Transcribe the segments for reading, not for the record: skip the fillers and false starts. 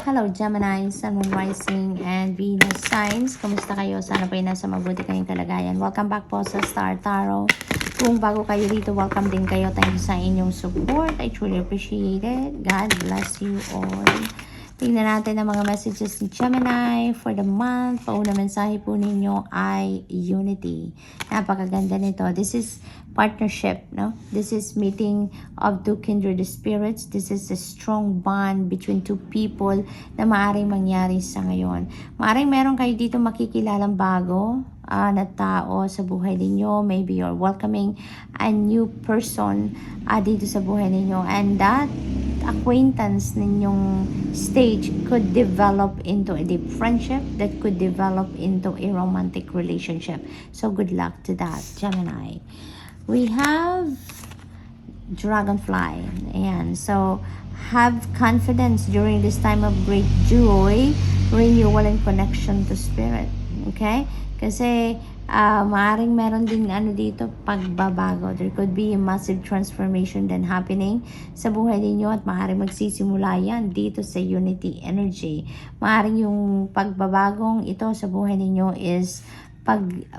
Hello Gemini, Sun, Moon, Rising, and Venus signs. Kumusta kayo? Sana po ay nasa mabuti kayong kalagayan. Welcome back po sa Star Tarot. Kung bago kayo dito, welcome din kayo. Thank you sa inyong support. I truly appreciate it. God bless you all. Tingnan natin ang mga messages ni Gemini for the month. Pauna mensahe po ninyo ay unity. Napakaganda nito. This is partnership, no? This is meeting of two kindred spirits. This is a strong bond between two people na maaaring mangyari sa ngayon. Maaaring meron kayo dito makikilalang bago na tao sa buhay ninyo. Maybe you're welcoming a new person dito sa buhay ninyo. And that acquaintance ninyong stage could develop into a deep friendship that could develop into a romantic relationship. So good luck to that, Gemini. We have Dragonfly. Ayan. So have confidence during this time of great joy, renewal, and connection to spirit. Okay? Kasi maaring meron din dito pagbabago. There could be a massive transformation then happening sa buhay ninyo at maaring magsisimula yan dito sa unity energy. Maaring yung pagbabagong ito sa buhay ninyo is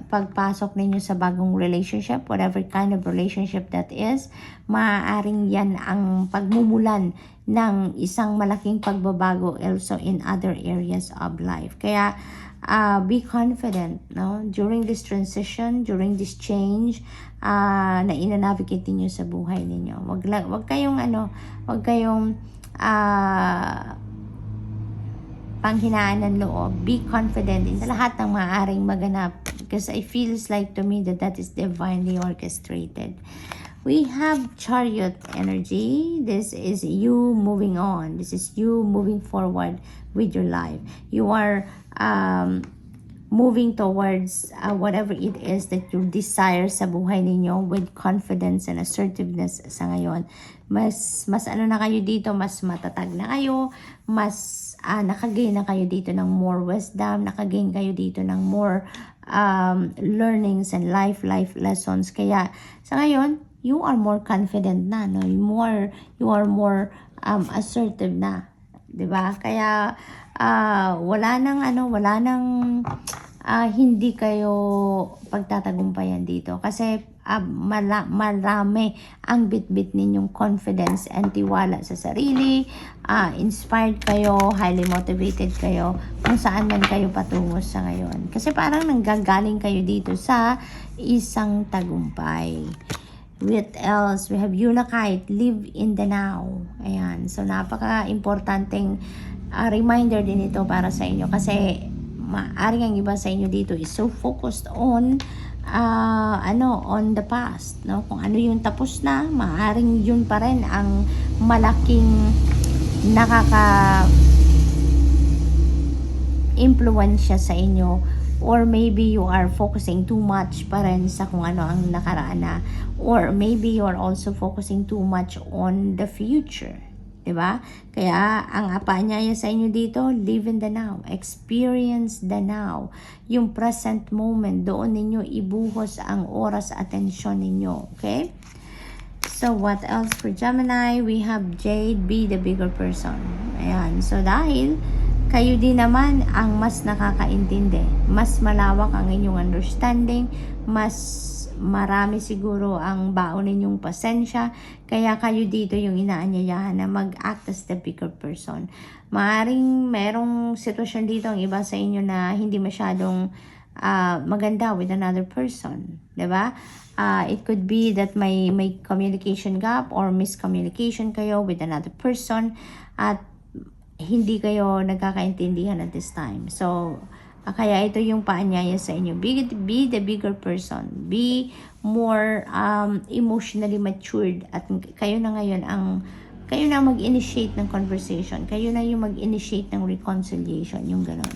pagpasok ninyo sa bagong relationship, whatever kind of relationship that is, maaaring yan ang pagmumulan ng isang malaking pagbabago also in other areas of life. Kaya be confident, no? During this transition, during this change na ina-navigate niyo sa buhay ninyo. Wag kayong panghinaan ng loob. Be confident in lahat ng maaaring maganap, because it feels like to me that is divinely orchestrated. We have Chariot energy. This is you moving on. This is you moving forward with your life. You are moving towards whatever it is that you desire sa buhay ninyo with confidence and assertiveness sa ngayon. Mas na kayo dito, mas matatag na kayo, mas nakagain na kayo dito ng more wisdom, nakagain kayo dito ng more learnings and life lessons. Kaya sa ngayon, you are more confident na, no? You are more assertive na, 'di ba? Kaya wala nang hindi kayo pagtatagumpayan dito kasi marami ang bitbit ninyong confidence and tiwala sa sarili, inspired kayo, highly motivated kayo kung saan man kayo patungo sa ngayon. Kasi parang nanggagaling kayo dito sa isang tagumpay. What else? We have Unakite, live in the now. Ayan. So, napaka-importanting reminder din ito para sa inyo kasi maaring ang iba sa inyo dito is so focused on on the past, no? Kung ano yung tapos na, maaring yun pa rin ang malaking nakaka-impluwensya sa inyo, or maybe you are focusing too much pa rin sa kung ano ang nakaraan na, or maybe you are also focusing too much on the future. Diba? Kaya ang apanyaya sa inyo dito, live in the now, experience the now, yung present moment, doon ninyo ibuhos ang oras, atensyon ninyo. Okay? So what else for Gemini? We have Jade, be the bigger person. Ayan. So dahil kayo din naman ang mas nakakaintindi, mas malawak ang inyong understanding, mas marami siguro ang baon ninyong pasensya, kaya kayo dito yung inaanyayahan na mag-act as the bigger person. Maaring merong sitwasyon dito ang iba sa inyo na hindi masyadong maganda with another person, diba? It could be that may communication gap or miscommunication kayo with another person at hindi kayo nagkakaintindihan at this time. So kaya ito yung paanyaya sa inyo. Be the bigger person. Be more emotionally matured. At kayo na ngayon kayo na mag-initiate ng conversation. Kayo na yung mag-initiate ng reconciliation. Yung gano'n.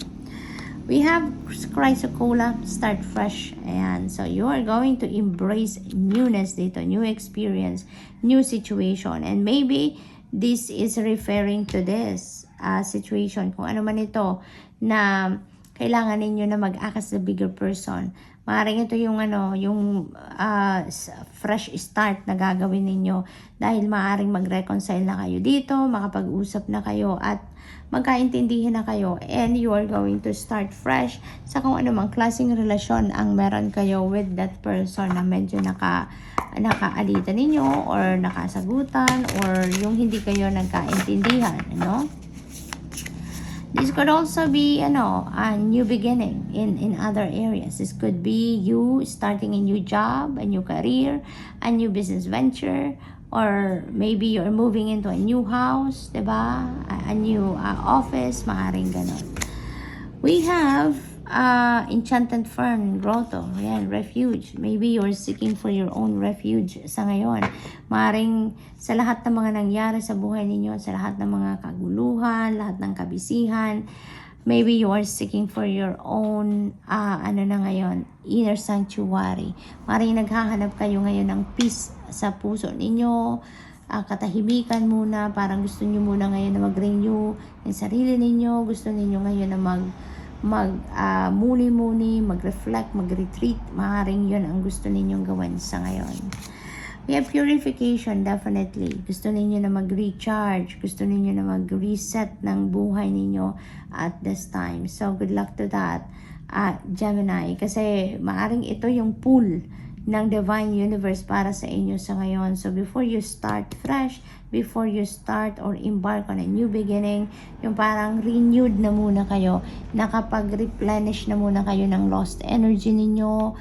We have Chrysocolla, start fresh. Ayan. So you are going to embrace newness dito. New experience. New situation. And maybe this is referring to this situation. Kung ano man ito na kailangan ninyo na mag-act as the bigger person. Maaaring ito yung fresh start na gagawin ninyo dahil maaaring mag-reconcile na kayo dito, makapag-usap na kayo at magkaintindihan na kayo, and you are going to start fresh sa kung anumang klaseng relasyon ang meron kayo with that person na medyo nakaalitan ninyo or nakasagutan or yung hindi kayo nagkaintindihan, This could also be, a new beginning in other areas. This could be you starting a new job, a new career, a new business venture, or maybe you're moving into a new house, diba? A new office, maaring ganon. We have Enchanted Fern, Grotto, yan, refuge. Maybe you're seeking for your own refuge sa ngayon. Maring sa lahat ng mga nangyari sa buhay ninyo, sa lahat ng mga kaguluhan, lahat ng kabisihan, maybe you are seeking for your own, inner sanctuary. Maring naghahanap kayo ngayon ng peace sa puso ninyo, katahimikan muna, parang gusto niyo muna ngayon na mag-renew yung sarili ninyo, gusto niyo ngayon na muni-muni, mag-reflect, mag-retreat. Maaaring yun ang gusto ninyong gawin sa ngayon. We have purification, definitely. Gusto ninyo na mag-recharge, gusto ninyo na mag-reset ng buhay ninyo at this time. So, good luck to that, Gemini. Kasi maaaring ito yung pull ng Divine Universe para sa inyo sa ngayon. So, before you start fresh, before you start or embark on a new beginning, yung parang renewed na muna kayo, nakapag-replenish na muna kayo ng lost energy ninyo,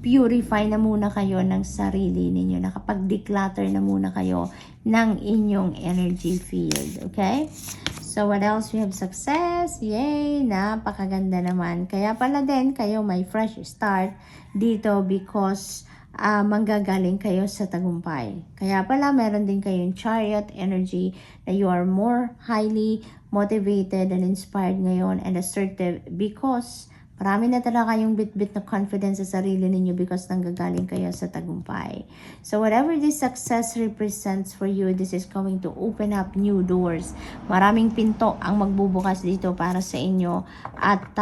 purify na muna kayo ng sarili ninyo, nakapag-declutter na muna kayo ng inyong energy field, okay? So, what else? We have success. Yay! Napakaganda naman. Kaya pala din, kayo may fresh start dito because manggagaling kayo sa tagumpay. Kaya pala, meron din kayong chariot energy na you are more highly motivated and inspired ngayon and assertive because marami na talaga kayong bit-bit na confidence sa sarili ninyo because nanggagaling kayo sa tagumpay. So whatever this success represents for you, this is going to open up new doors. Maraming pinto ang magbubukas dito para sa inyo. At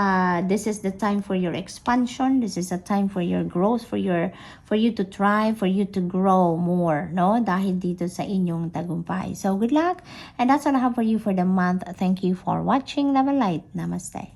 this is the time for your expansion. This is a time for your growth, for you to thrive, for you to grow more, no? Dahil dito sa inyong tagumpay. So good luck. And that's all I have for you for the month. Thank you for watching. Love and light. Namaste.